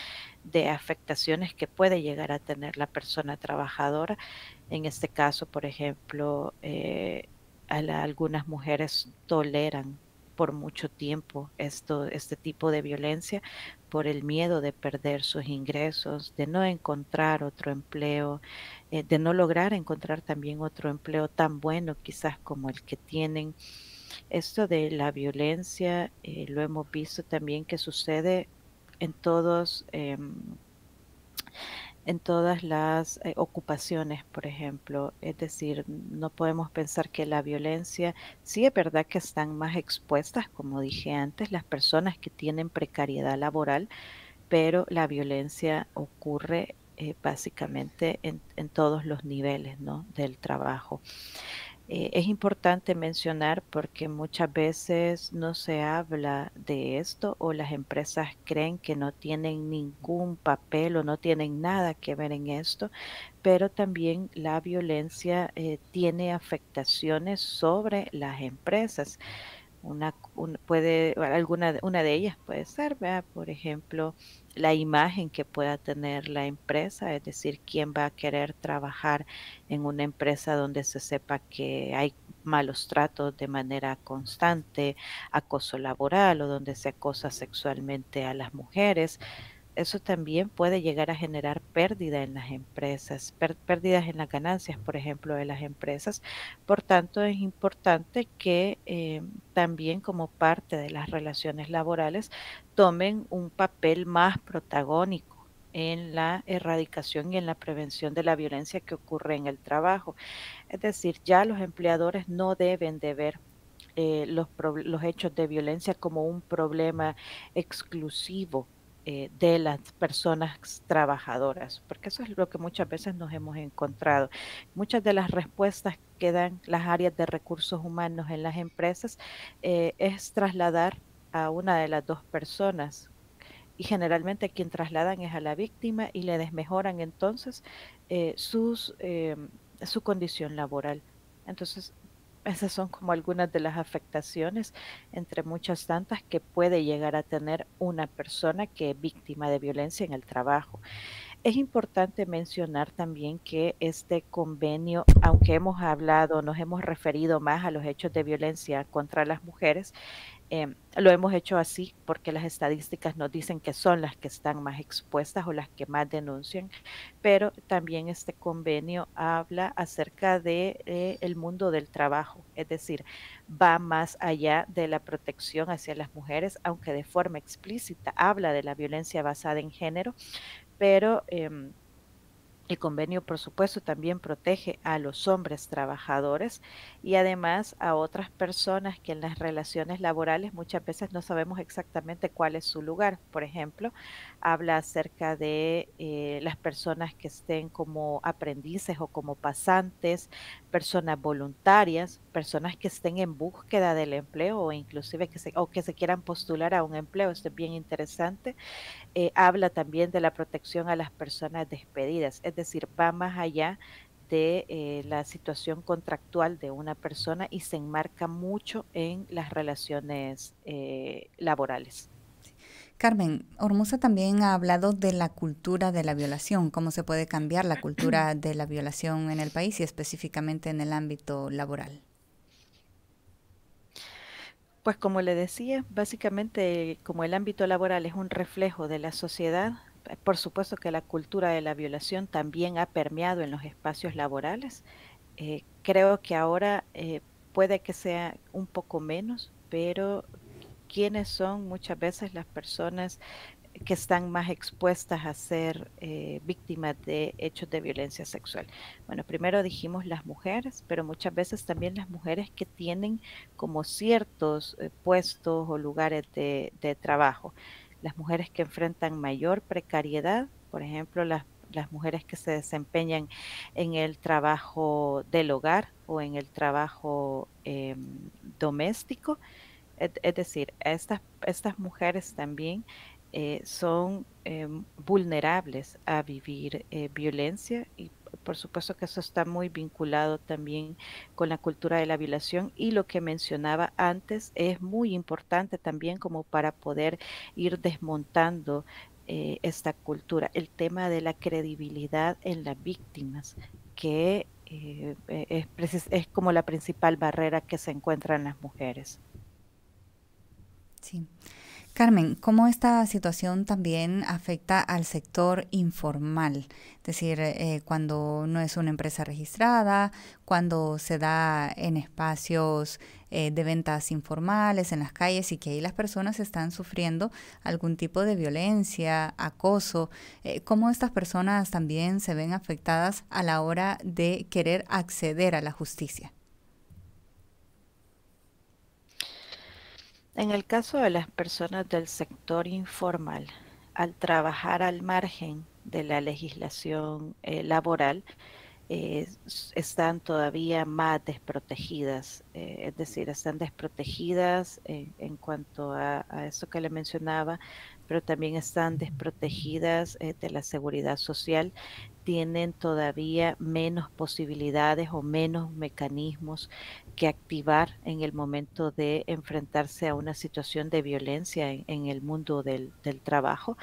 de afectaciones que puede llegar a tener la persona trabajadora. En este caso, por ejemplo, algunas mujeres toleran por mucho tiempo este tipo de violencia por el miedo de perder sus ingresos, de no encontrar otro empleo, de no lograr encontrar también otro empleo tan bueno quizás como el que tienen. Esto de la violencia lo hemos visto también que sucede en todas las ocupaciones, por ejemplo. Es decir, no podemos pensar que la violencia, sí es verdad que están más expuestas, como dije antes, las personas que tienen precariedad laboral, pero la violencia ocurre básicamente en todos los niveles, ¿no?, del trabajo. Es importante mencionar porque muchas veces no se habla de esto o las empresas creen que no tienen ningún papel o no tienen nada que ver en esto, pero también la violencia tiene afectaciones sobre las empresas. Una de ellas puede ser, ¿verdad?, por ejemplo, la imagen que pueda tener la empresa, es decir, quién va a querer trabajar en una empresa donde se sepa que hay malos tratos de manera constante, acoso laboral o donde se acosa sexualmente a las mujeres. eso también puede llegar a generar pérdida en las empresas, pérdidas en las ganancias, por ejemplo, de las empresas. Por tanto, es importante que también como parte de las relaciones laborales tomen un papel más protagónico en la erradicación y en la prevención de la violencia que ocurre en el trabajo. Es decir, ya los empleadores no deben de ver los hechos de violencia como un problema exclusivo de las personas trabajadoras, porque eso es lo que muchas veces nos hemos encontrado. Muchas de las respuestas que dan las áreas de recursos humanos en las empresas es trasladar a una de las dos personas, y generalmente a quien trasladan es a la víctima y le desmejoran entonces su condición laboral. Entonces, esas son como algunas de las afectaciones, entre muchas tantas, que puede llegar a tener una persona que es víctima de violencia en el trabajo. Es importante mencionar también que este convenio, aunque nos hemos referido más a los hechos de violencia contra las mujeres, lo hemos hecho así porque las estadísticas nos dicen que son las que están más expuestas o las que más denuncian, pero también este convenio habla acerca de el mundo del trabajo, es decir, va más allá de la protección hacia las mujeres, aunque de forma explícita habla de la violencia basada en género, pero el convenio, por supuesto, también protege a los hombres trabajadores y además a otras personas que en las relaciones laborales muchas veces no sabemos exactamente cuál es su lugar. Por ejemplo, habla acerca de las personas que estén como aprendices o como pasantes, personas voluntarias, personas que estén en búsqueda del empleo o inclusive que se quieran postular a un empleo. Esto es bien interesante. Habla también de la protección a las personas despedidas, es decir, va más allá de la situación contractual de una persona y se enmarca mucho en las relaciones laborales. Carmen, Ormuza también ha hablado de la cultura de la violación, cómo se puede cambiar la cultura de la violación en el país y específicamente en el ámbito laboral. Pues como le decía, básicamente como el ámbito laboral es un reflejo de la sociedad, por supuesto que la cultura de la violación también ha permeado en los espacios laborales. Creo que ahora puede que sea un poco menos, pero ¿quiénes son muchas veces las personas que están más expuestas a ser víctimas de hechos de violencia sexual? Bueno, primero dijimos las mujeres, pero muchas veces también las mujeres que tienen como ciertos puestos o lugares de trabajo. Las mujeres que enfrentan mayor precariedad, por ejemplo, las mujeres que se desempeñan en el trabajo del hogar o en el trabajo doméstico. Es decir, estas mujeres también son vulnerables a vivir violencia y por supuesto que eso está muy vinculado también con la cultura de la violación y lo que mencionaba antes es muy importante también como para poder ir desmontando esta cultura, el tema de la credibilidad en las víctimas, que es como la principal barrera que se encuentra en las mujeres. Sí. Carmen, ¿cómo esta situación también afecta al sector informal? Es decir, cuando no es una empresa registrada, cuando se da en espacios de ventas informales, en las calles, y que ahí las personas están sufriendo algún tipo de violencia, acoso. ¿Cómo estas personas también se ven afectadas a la hora de querer acceder a la justicia? En el caso de las personas del sector informal, al trabajar al margen de la legislación laboral, están todavía más desprotegidas, es decir, están desprotegidas en cuanto a eso que le mencionaba, pero también están desprotegidas de la seguridad social, tienen todavía menos posibilidades o menos mecanismos que activar en el momento de enfrentarse a una situación de violencia en el mundo del trabajo.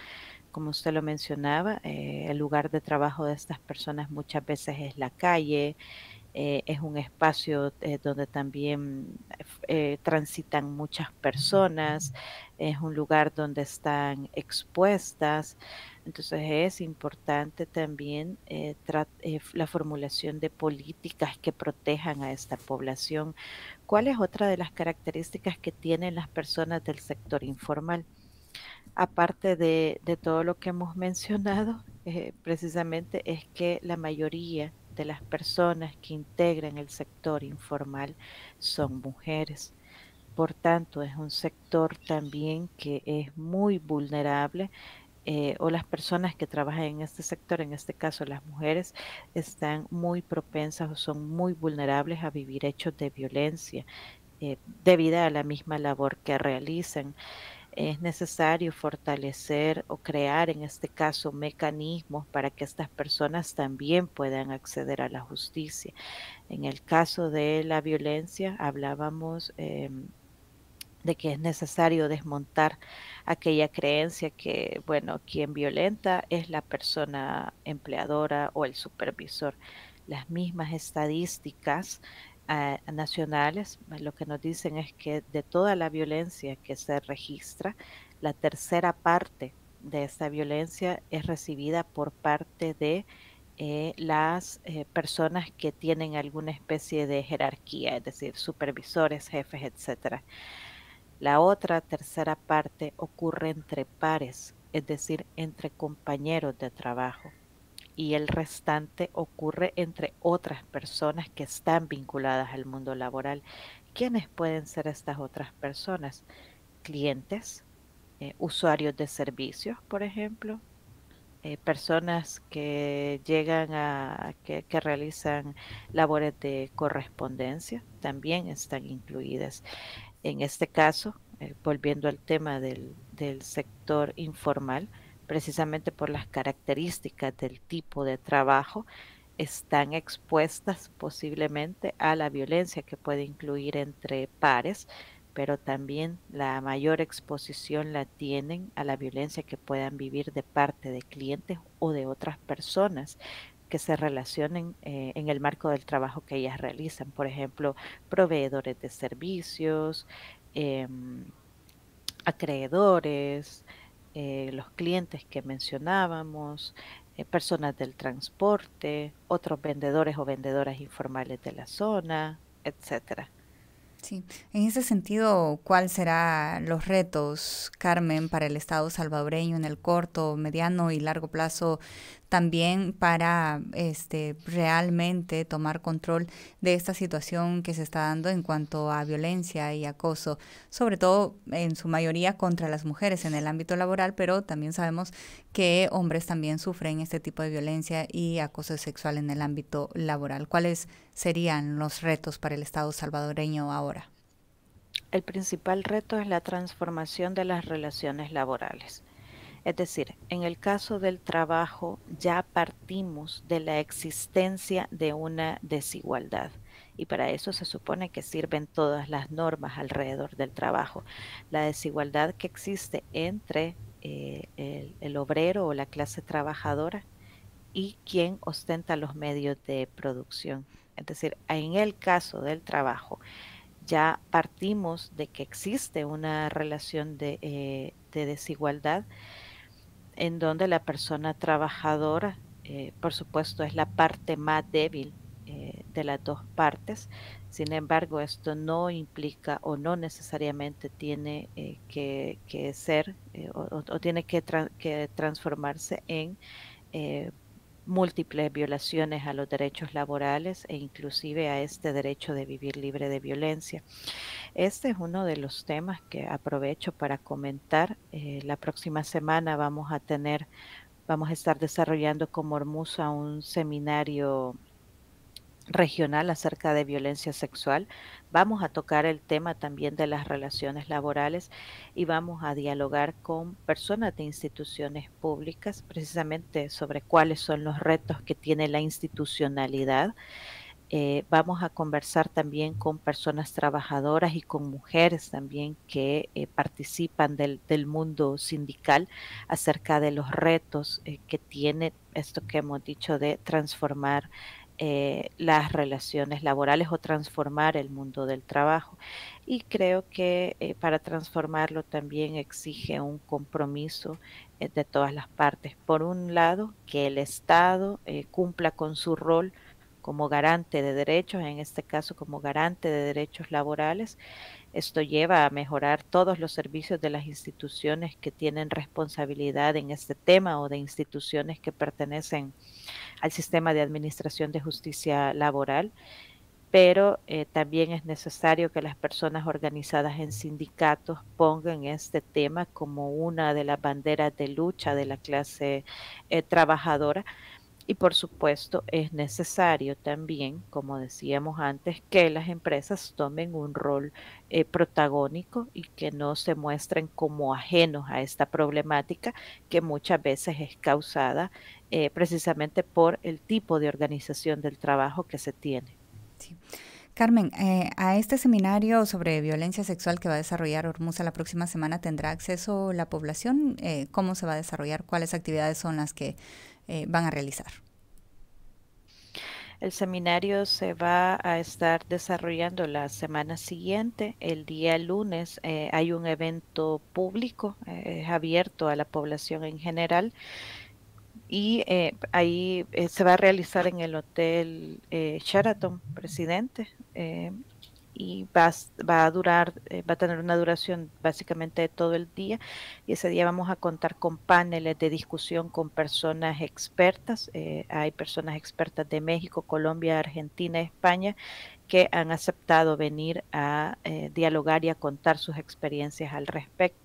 Como usted lo mencionaba, el lugar de trabajo de estas personas muchas veces es la calle, Es un espacio donde también transitan muchas personas, es un lugar donde están expuestas. Entonces es importante también la formulación de políticas que protejan a esta población. ¿Cuál es otra de las características que tienen las personas del sector informal? Aparte de todo lo que hemos mencionado, precisamente es que la mayoría de las personas que integran el sector informal son mujeres. Por tanto, es un sector también que es muy vulnerable, o las personas que trabajan en este sector, en este caso las mujeres, están muy propensas o son muy vulnerables a vivir hechos de violencia debido a la misma labor que realizan. Es necesario fortalecer o crear, en este caso, mecanismos para que estas personas también puedan acceder a la justicia. En el caso de la violencia, hablábamos de que es necesario desmontar aquella creencia que, bueno, quien violenta es la persona empleadora o el supervisor. Las mismas estadísticas nacionales lo que nos dicen es que de toda la violencia que se registra, la tercera parte de esta violencia es recibida por parte de las personas que tienen alguna especie de jerarquía, es decir, supervisores, jefes, etcétera. La otra tercera parte ocurre entre pares, es decir, entre compañeros de trabajo. Y el restante ocurre entre otras personas que están vinculadas al mundo laboral. ¿Quiénes pueden ser estas otras personas? Clientes, usuarios de servicios, por ejemplo, personas que llegan que realizan labores de correspondencia, también están incluidas. En este caso, volviendo al tema del sector informal, precisamente por las características del tipo de trabajo, están expuestas posiblemente a la violencia que puede incluir entre pares, pero también la mayor exposición la tienen a la violencia que puedan vivir de parte de clientes o de otras personas que se relacionen en el marco del trabajo que ellas realizan. Por ejemplo, proveedores de servicios, acreedores, los clientes que mencionábamos, personas del transporte, otros vendedores o vendedoras informales de la zona, etcétera. Sí, en ese sentido, ¿cuáles serán los retos, Carmen, para el Estado salvadoreño en el corto, mediano y largo plazo, también para realmente tomar control de esta situación que se está dando en cuanto a violencia y acoso, sobre todo en su mayoría contra las mujeres en el ámbito laboral, pero también sabemos que hombres también sufren este tipo de violencia y acoso sexual en el ámbito laboral? ¿Cuáles serían los retos para el Estado salvadoreño ahora? El principal reto es la transformación de las relaciones laborales. Es decir, en el caso del trabajo ya partimos de la existencia de una desigualdad y para eso se supone que sirven todas las normas alrededor del trabajo. La desigualdad que existe entre el obrero o la clase trabajadora y quien ostenta los medios de producción. Es decir, en el caso del trabajo ya partimos de que existe una relación de desigualdad en donde la persona trabajadora, por supuesto, es la parte más débil de las dos partes. Sin embargo, esto no implica o no necesariamente tiene que ser o tiene que transformarse en múltiples violaciones a los derechos laborales e inclusive a este derecho de vivir libre de violencia. Este es uno de los temas que aprovecho para comentar. La próxima semana vamos a estar desarrollando con Mormusa un seminario regional acerca de violencia sexual. Vamos a tocar el tema también de las relaciones laborales y vamos a dialogar con personas de instituciones públicas precisamente sobre cuáles son los retos que tiene la institucionalidad. Vamos a conversar también con personas trabajadoras y con mujeres también que participan del mundo sindical acerca de los retos que tiene esto que hemos dicho de transformar las relaciones laborales o transformar el mundo del trabajo. Y creo que para transformarlo también exige un compromiso de todas las partes. Por un lado, que el Estado cumpla con su rol como garante de derechos, en este caso como garante de derechos laborales. Esto lleva a mejorar todos los servicios de las instituciones que tienen responsabilidad en este tema o de instituciones que pertenecen al sistema de administración de justicia laboral, pero también es necesario que las personas organizadas en sindicatos pongan este tema como una de las banderas de lucha de la clase trabajadora. Y por supuesto es necesario también, como decíamos antes, que las empresas tomen un rol protagónico y que no se muestren como ajenos a esta problemática que muchas veces es causada precisamente por el tipo de organización del trabajo que se tiene. Sí. Carmen, a este seminario sobre violencia sexual que va a desarrollar Hormuza la próxima semana, ¿tendrá acceso la población? ¿Cómo se va a desarrollar? ¿Cuáles actividades son las que van a realizar? El seminario se va a estar desarrollando la semana siguiente. El día lunes hay un evento público, es abierto a la población en general. Y ahí se va a realizar en el Hotel Sheraton Presidente y va a tener una duración básicamente de todo el día, y ese día vamos a contar con paneles de discusión con personas expertas. Hay personas expertas de México, Colombia, Argentina, España, que han aceptado venir a dialogar y a contar sus experiencias al respecto.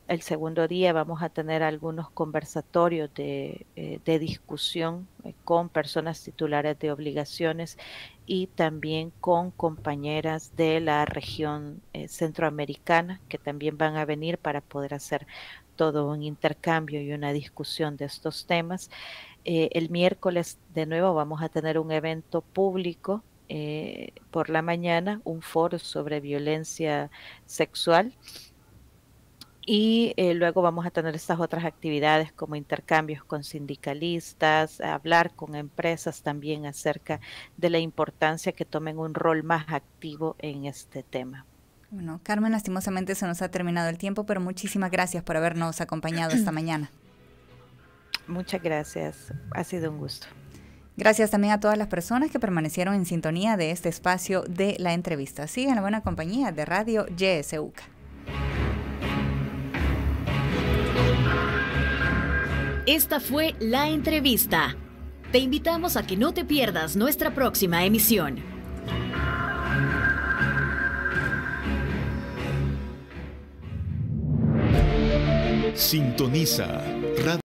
El segundo día vamos a tener algunos conversatorios de discusión con personas titulares de obligaciones y también con compañeras de la región centroamericana que también van a venir para poder hacer todo un intercambio y una discusión de estos temas. El miércoles de nuevo vamos a tener un evento público por la mañana, un foro sobre violencia sexual. Y luego vamos a tener estas otras actividades como intercambios con sindicalistas, hablar con empresas también acerca de la importancia que tomen un rol más activo en este tema. Bueno, Carmen, lastimosamente se nos ha terminado el tiempo, pero muchísimas gracias por habernos acompañado esta mañana. Muchas gracias, ha sido un gusto. Gracias también a todas las personas que permanecieron en sintonía de este espacio de la entrevista. Sigan la buena compañía de Radio YSUCA. Esta fue La Entrevista. Te invitamos a que no te pierdas nuestra próxima emisión. Sintoniza Radio